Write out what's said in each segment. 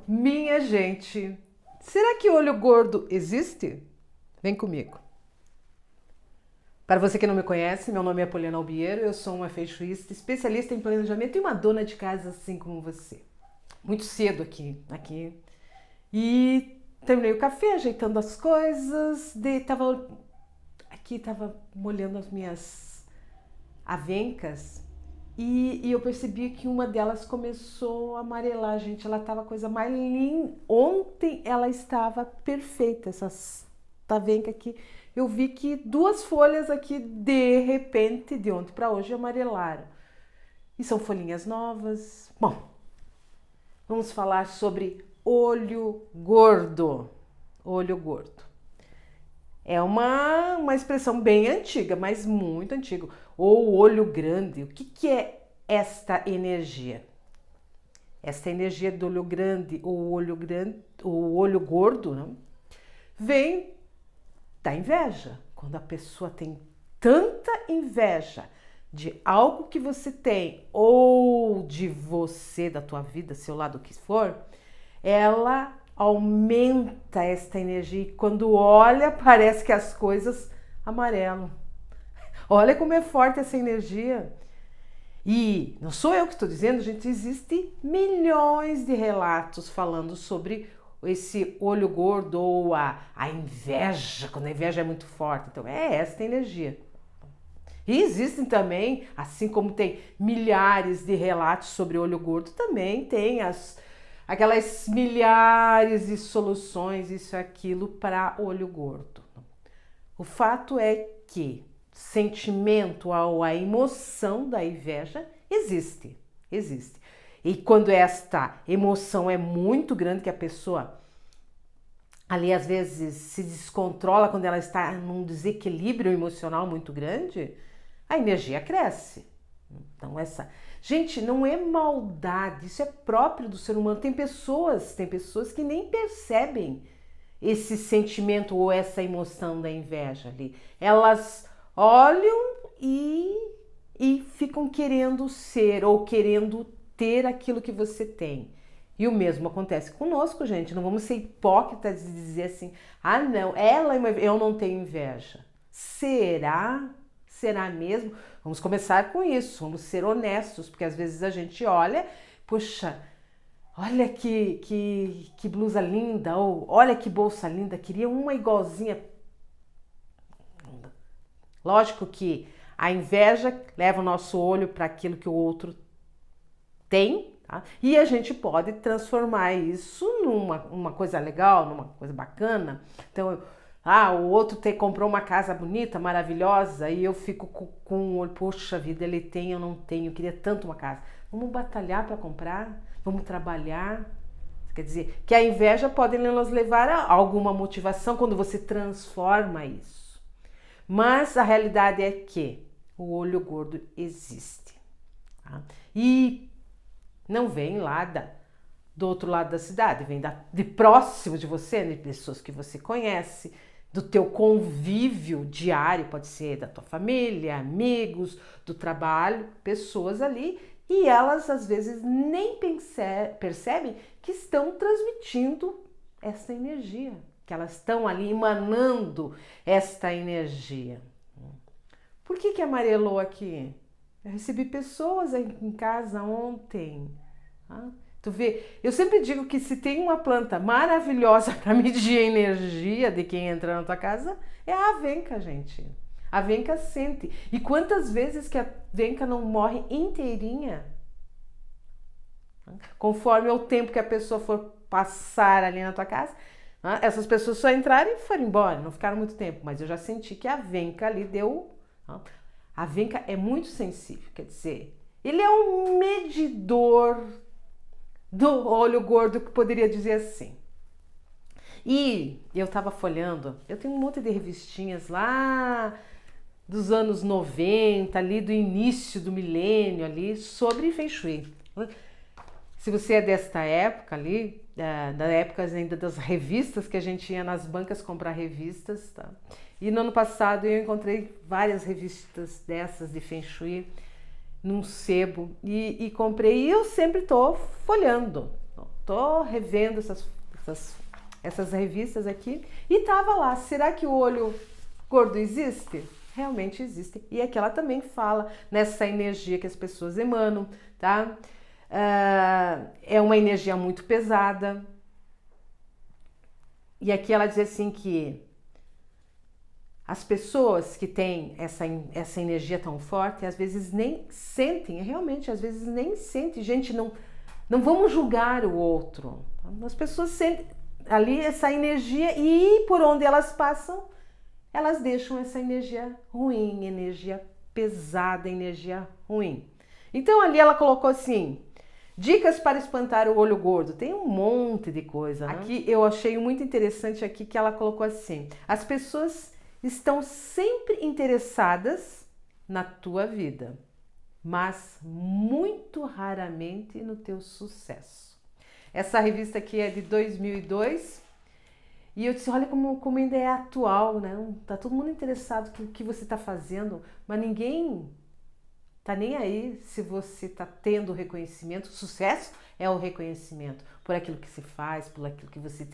Minha gente, será que olho gordo existe? Vem comigo. Para você que não me conhece, meu nome é Poliana Albiero, eu sou uma feijoísta, especialista em planejamento e uma dona de casa assim como você. Muito cedo aqui. E terminei o café, ajeitando as coisas, tava molhando as minhas avencas e eu percebi que uma delas começou a amarelar, gente. Ela tava a coisa mais linda. Ontem ela estava perfeita, essa avenca aqui. Eu vi que duas folhas aqui, de repente, de ontem para hoje, amarelaram. E são folhinhas novas. Bom, vamos falar sobre olho gordo. Olho gordo. É uma expressão bem antiga, mas muito antiga. Ou olho grande. O que é esta energia? Esta energia do olho grande, ou olho gordo, não? Vem da inveja. Quando a pessoa tem tanta inveja de algo que você tem, ou de você, da tua vida, seu lado, o que for, ela aumenta esta energia e quando olha, parece que as coisas amarelam. Olha como é forte essa energia. E não sou eu que estou dizendo, gente, existem milhões de relatos falando sobre esse olho gordo ou a inveja, quando a inveja é muito forte. Então, é esta energia. E existem também, assim como tem milhares de relatos sobre olho gordo, também tem aquelas milhares de soluções, isso e aquilo, para olho gordo. O fato é que sentimento ou a emoção da inveja existe. E quando esta emoção é muito grande, que a pessoa ali às vezes se descontrola, quando ela está num desequilíbrio emocional muito grande, a energia cresce. Então gente, não é maldade, isso é próprio do ser humano. Tem pessoas que nem percebem esse sentimento ou essa emoção da inveja ali. Elas olham e ficam querendo ser ou querendo ter aquilo que você tem. E o mesmo acontece conosco, gente. Não vamos ser hipócritas e dizer assim, ah não, eu não tenho inveja. Será? Será mesmo? Vamos começar com isso, vamos ser honestos, porque às vezes a gente olha, puxa, olha que blusa linda, ou olha que bolsa linda, queria uma igualzinha. Lógico que a inveja leva o nosso olho para aquilo que o outro tem, tá? E a gente pode transformar isso numa coisa legal, numa coisa bacana. Então, o outro comprou uma casa bonita, maravilhosa, e eu fico com o olho, poxa vida, ele tem, eu não tenho, eu queria tanto uma casa. Vamos batalhar para comprar, vamos trabalhar. Quer dizer, que a inveja pode nos levar a alguma motivação quando você transforma isso. Mas a realidade é que o olho gordo existe. Tá? E não vem lá do outro lado da cidade, vem de próximo de você, de pessoas que você conhece, do teu convívio diário, pode ser da tua família, amigos, do trabalho, pessoas ali, e elas às vezes nem percebem que estão transmitindo essa energia, que elas estão ali emanando esta energia. Por que amarelou aqui? Eu recebi pessoas em casa ontem. Tu vê, eu sempre digo que se tem uma planta maravilhosa para medir a energia de quem entra na tua casa, é a avenca, gente. A avenca sente. E quantas vezes que a avenca não morre inteirinha? Conforme o tempo que a pessoa for passar ali na tua casa, essas pessoas só entraram e foram embora, não ficaram muito tempo. Mas eu já senti que a avenca ali deu... A avenca é muito sensível, quer dizer, ele é um medidor do olho gordo, que poderia dizer assim. E eu tava folhando, eu tenho um monte de revistinhas lá dos anos 90, ali do início do milênio ali, sobre Feng Shui. Se você é desta época ali, da época ainda das revistas, que a gente ia nas bancas comprar revistas, tá? E no ano passado eu encontrei várias revistas dessas de Feng Shui num sebo e comprei, e eu sempre estou folhando. tô revendo essas revistas aqui e tava lá, será que o olho gordo existe? Realmente existe. E aqui ela também fala nessa energia que as pessoas emanam, tá? É uma energia muito pesada. E aqui ela diz assim que as pessoas que têm essa energia tão forte, às vezes nem sentem, realmente, às vezes nem sentem. Gente, não vamos julgar o outro. As pessoas sentem ali essa energia e por onde elas passam, elas deixam essa energia ruim, energia pesada, energia ruim. Então ali ela colocou assim, dicas para espantar o olho gordo. Tem um monte de coisa, né? Aqui eu achei muito interessante aqui que ela colocou assim, as pessoas estão sempre interessadas na tua vida, mas muito raramente no teu sucesso. Essa revista aqui é de 2002 e eu disse, olha como ainda é atual, né? Tá todo mundo interessado no que você está fazendo, mas ninguém tá nem aí se você tá tendo reconhecimento. Sucesso é o reconhecimento por aquilo que se faz, por aquilo que você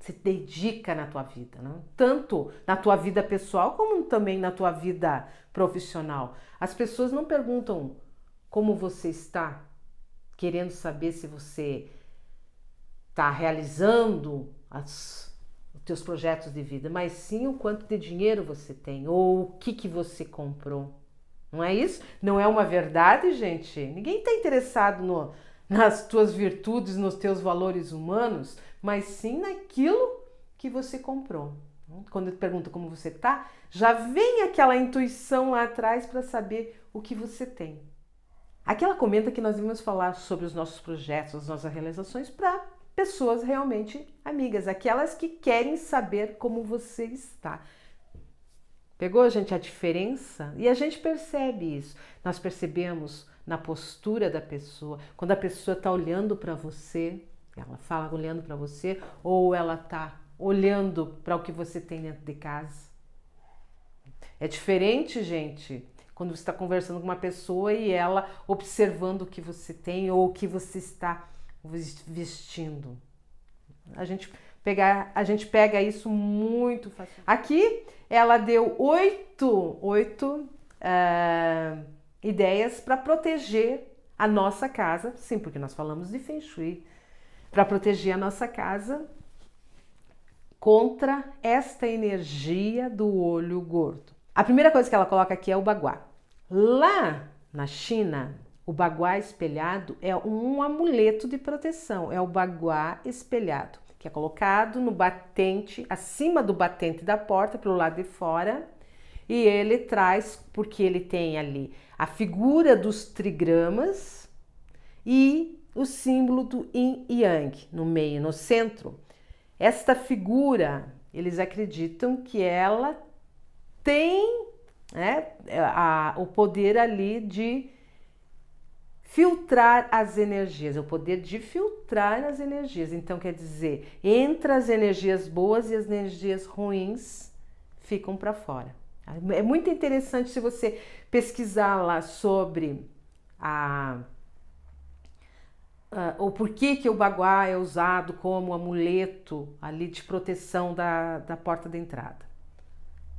se dedica na tua vida, né? Tanto na tua vida pessoal como também na tua vida profissional. As pessoas não perguntam como você está, querendo saber se você está realizando os teus projetos de vida, mas sim o quanto de dinheiro você tem ou o que você comprou. Não é isso? Não é uma verdade, gente? Ninguém está interessado nas tuas virtudes, nos teus valores humanos, mas sim naquilo que você comprou. Quando eu pergunto como você está, já vem aquela intuição lá atrás para saber o que você tem. Aqui ela comenta que nós vamos falar sobre os nossos projetos, as nossas realizações para pessoas realmente amigas, aquelas que querem saber como você está. Pegou, gente, a diferença? E a gente percebe isso. Nós percebemos na postura da pessoa, quando a pessoa está olhando para você, ela fala olhando para você, ou ela está olhando para o que você tem dentro de casa. É diferente, gente, quando você está conversando com uma pessoa e ela observando o que você tem ou o que você está vestindo. A gente pega isso muito fácil. Aqui ela deu 8 ideias para proteger a nossa casa. Sim, porque nós falamos de Feng Shui. Para proteger a nossa casa contra esta energia do olho gordo. A primeira coisa que ela coloca aqui é o baguá. Lá na China, o baguá espelhado é um amuleto de proteção. É o baguá espelhado, que é colocado no batente, acima do batente da porta, pelo lado de fora, e ele traz, porque ele tem ali a figura dos trigramas e o símbolo do Yin e Yang no meio, no centro. Esta figura, eles acreditam que ela tem o poder ali de filtrar as energias, o poder de filtrar as energias. Então, quer dizer, entre as energias boas e as energias ruins ficam para fora. É muito interessante se você pesquisar lá sobre o porquê que o baguá é usado como amuleto ali de proteção da porta de entrada.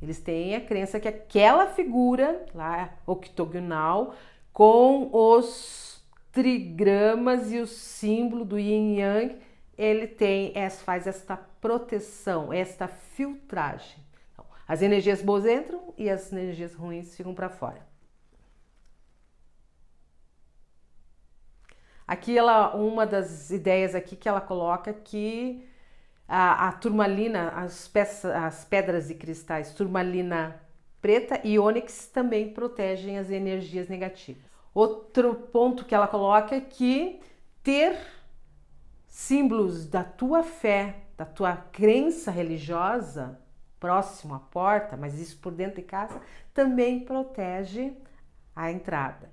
Eles têm a crença que aquela figura lá, octogonal, com os trigramas e o símbolo do Yin e Yang, ele faz esta proteção, esta filtragem. Então, as energias boas entram e as energias ruins ficam para fora. Aqui uma das ideias aqui que ela coloca que a turmalina, as pedras de cristais, turmalina preta e ônix também protegem as energias negativas. Outro ponto que ela coloca é que ter símbolos da tua fé, da tua crença religiosa próximo à porta, mas isso por dentro de casa, também protege a entrada.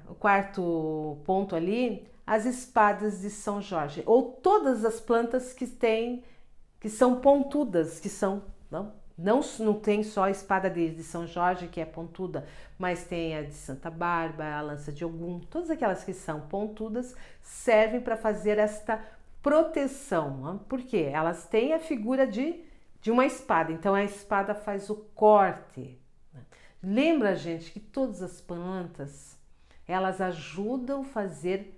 O quarto ponto ali, as espadas de São Jorge, ou todas as plantas que são pontudas, que são não tem só a espada de São Jorge, que é pontuda, mas tem a de Santa Bárbara, a lança de Ogum, todas aquelas que são pontudas servem para fazer esta proteção. Por quê? Elas têm a figura de uma espada, então a espada faz o corte. Lembra, gente, que todas as plantas, elas ajudam a fazer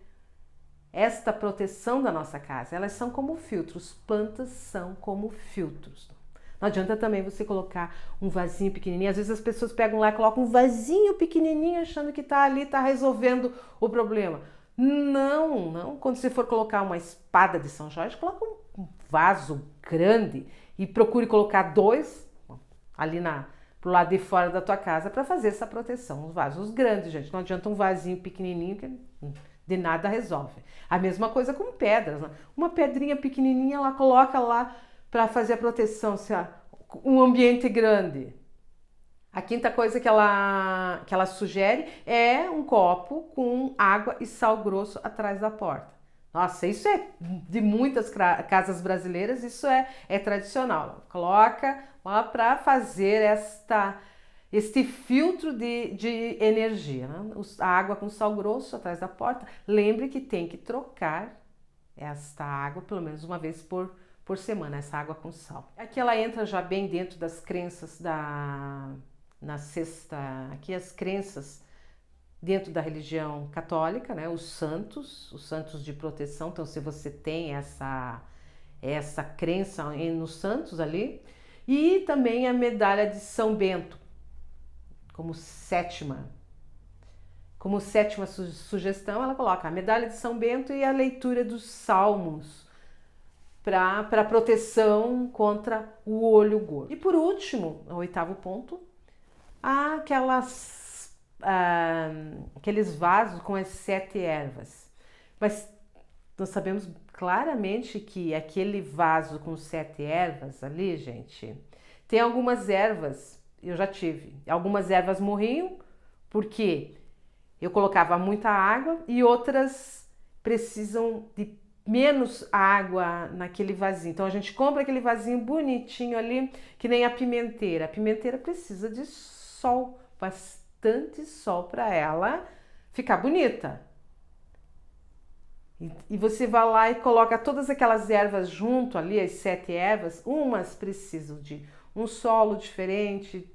esta proteção da nossa casa. Elas são como filtros, plantas são como filtros. Não adianta também você colocar um vasinho pequenininho. Às vezes as pessoas pegam lá e colocam um vasinho pequenininho achando que tá ali, tá resolvendo o problema. Não. Quando você for colocar uma espada de São Jorge, coloca um vaso grande e procure colocar 2 ali pro lado de fora da tua casa para fazer essa proteção. Os vasos grandes, gente. Não adianta um vasinho pequenininho que de nada resolve. A mesma coisa com pedras. Né? Uma pedrinha pequenininha, ela coloca lá para fazer a proteção, se um ambiente grande. A quinta coisa que ela sugere é um copo com água e sal grosso atrás da porta. Nossa, isso é de muitas casas brasileiras, isso é tradicional. Coloca lá para fazer este filtro de energia. Né? A água com sal grosso atrás da porta. Lembre que tem que trocar esta água pelo menos uma vez por semana, essa água com sal. Aqui ela entra já bem dentro das crenças na sexta, aqui as crenças dentro da religião católica, né? Os santos de proteção. Então, se você tem essa crença nos santos ali, e também a medalha de São Bento, como sétima sugestão, ela coloca a medalha de São Bento e a leitura dos salmos, para proteção contra o olho gordo. E por último, o 8º ponto, aqueles vasos com as 7 ervas. Mas nós sabemos claramente que aquele vaso com 7 ervas ali, gente, tem algumas ervas, eu já tive, algumas ervas morriam porque eu colocava muita água e outras precisam de menos água naquele vasinho. Então a gente compra aquele vasinho bonitinho ali, que nem a pimenteira. A pimenteira precisa de sol, bastante sol para ela ficar bonita. E você vai lá e coloca todas aquelas ervas junto ali, as 7 ervas, umas precisam de um solo diferente.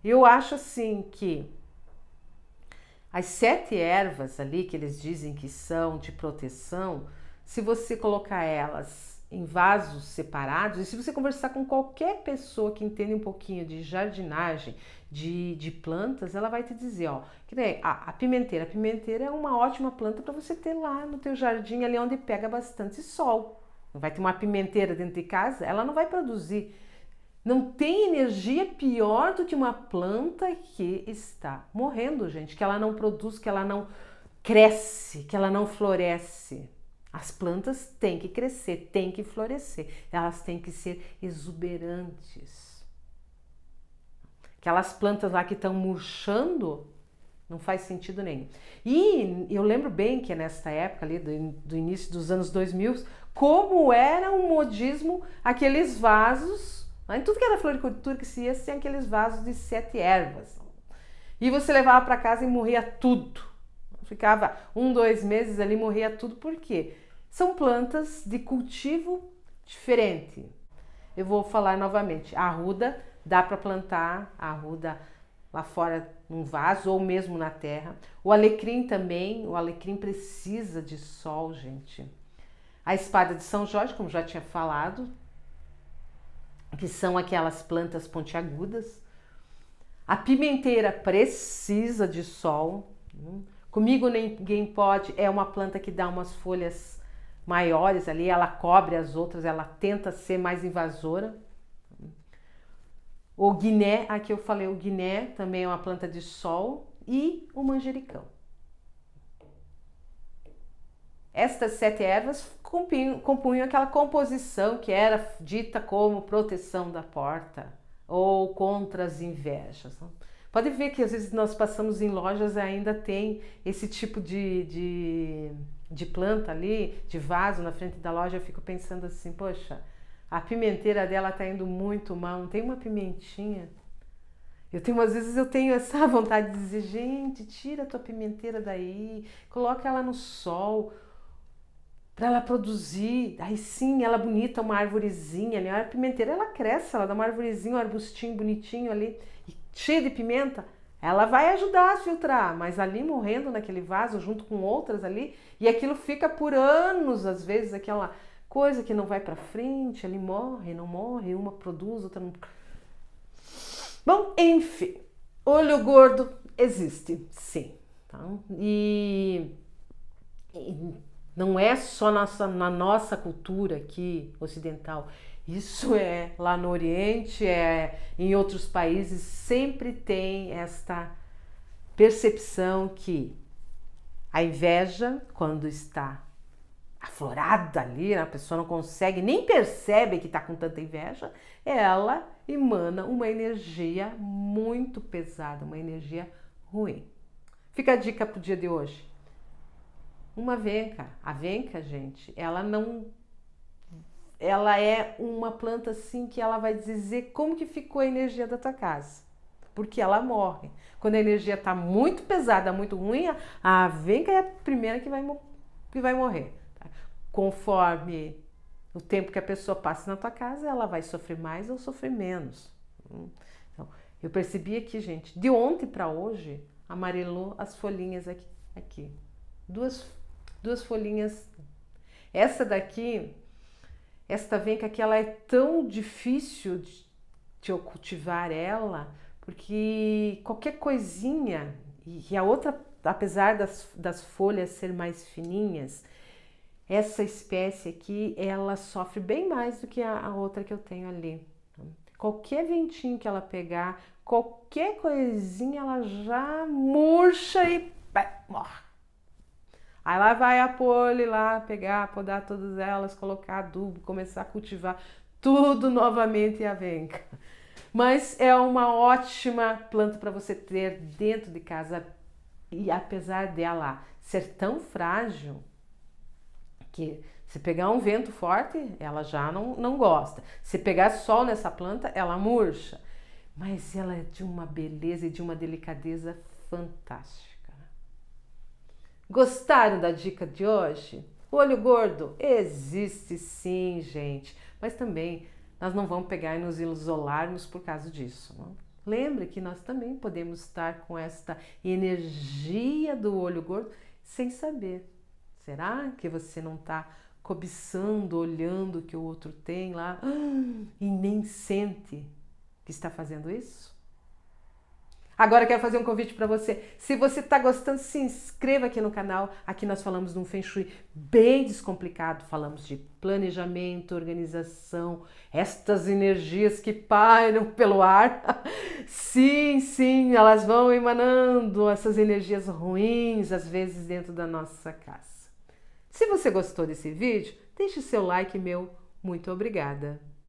Eu acho assim que as 7 ervas ali, que eles dizem que são de proteção, se você colocar elas em vasos separados, e se você conversar com qualquer pessoa que entende um pouquinho de jardinagem, de plantas, ela vai te dizer, ó, que nem a pimenteira. A pimenteira é uma ótima planta para você ter lá no teu jardim, ali onde pega bastante sol. Não vai ter uma pimenteira dentro de casa, ela não vai produzir. Não tem energia pior do que uma planta que está morrendo, gente, que ela não produz, que ela não cresce, que ela não floresce. As plantas têm que crescer, têm que florescer, elas têm que ser exuberantes. Aquelas plantas lá que estão murchando, não faz sentido nenhum. E eu lembro bem que nesta época ali, do início dos anos 2000, como era um modismo aqueles vasos, em tudo que era floricultura que se ia, tinha aqueles vasos de 7 ervas. E você levava para casa e morria tudo. Ficava 1, 2 meses ali, morria tudo. Por quê? São plantas de cultivo diferente. Eu vou falar novamente. A arruda, dá para plantar a arruda lá fora num vaso ou mesmo na terra. O alecrim também. O alecrim precisa de sol, gente. A espada de São Jorge, como já tinha falado, que são aquelas plantas pontiagudas. A pimenteira precisa de sol. Comigo Ninguém Pode é uma planta que dá umas folhas maiores ali, ela cobre as outras, ela tenta ser mais invasora. O guiné, aqui eu falei, o guiné também é uma planta de sol, e o manjericão. Estas 7 ervas compunham aquela composição que era dita como proteção da porta ou contra as invejas. Pode ver que às vezes nós passamos em lojas e ainda tem esse tipo de planta ali, de vaso na frente da loja. Eu fico pensando assim, poxa, A pimenteira dela tá indo muito mal, não tem uma pimentinha. Às vezes eu tenho essa vontade de dizer, gente, tira a tua pimenteira daí, coloca ela no sol para ela produzir. Aí sim, ela bonita, uma arvorezinha ali. A pimenteira ela cresce, ela dá uma arvorezinha, um arbustinho bonitinho ali, e cheia de pimenta. Ela vai ajudar a filtrar, mas ali morrendo naquele vaso junto com outras ali, e aquilo fica por anos, às vezes, aquela coisa que não vai para frente, ali morre, não morre, uma produz, outra não. Bom, enfim, olho gordo existe, sim. Tá? E não é só na nossa cultura aqui ocidental, isso é lá no Oriente, em outros países, sempre tem esta percepção que a inveja, quando está aflorada ali, a pessoa não consegue, nem percebe que está com tanta inveja, ela emana uma energia muito pesada, uma energia ruim. Fica a dica para o dia de hoje. Uma venca, a venca, gente, ela é uma planta assim que ela vai dizer como que ficou a energia da tua casa, porque ela morre. Quando a energia está muito pesada, muito ruim, a venca é a primeira que vai morrer. Tá? Conforme o tempo que a pessoa passa na tua casa, ela vai sofrer mais ou sofrer menos. Então, eu percebi aqui, gente, de ontem para hoje, amarelou as folhinhas aqui. Duas folhinhas. Essa daqui, esta venca aqui, ela é tão difícil de eu cultivar ela, porque qualquer coisinha, e a outra, apesar das folhas ser mais fininhas, essa espécie aqui, ela sofre bem mais do que a outra que eu tenho ali. Qualquer ventinho que ela pegar, qualquer coisinha, ela já murcha e morre. Aí lá vai a pole lá pegar, podar todas elas, colocar adubo, começar a cultivar tudo novamente a venca. Mas é uma ótima planta para você ter dentro de casa, e apesar dela ser tão frágil que se pegar um vento forte, ela já não gosta. Se pegar sol nessa planta, ela murcha. Mas ela é de uma beleza e de uma delicadeza fantástica. Gostaram da dica de hoje? O olho gordo existe sim, gente. Mas também nós não vamos pegar e nos isolarmos por causa disso. Não? Lembre que nós também podemos estar com esta energia do olho gordo sem saber. Será que você não está cobiçando, olhando o que o outro tem lá e nem sente que está fazendo isso? Agora eu quero fazer um convite para você. Se você está gostando, se inscreva aqui no canal. Aqui nós falamos de um Feng Shui bem descomplicado. Falamos de planejamento, organização, estas energias que pairam pelo ar. Sim, elas vão emanando essas energias ruins, às vezes dentro da nossa casa. Se você gostou desse vídeo, deixe seu like, meu muito obrigada.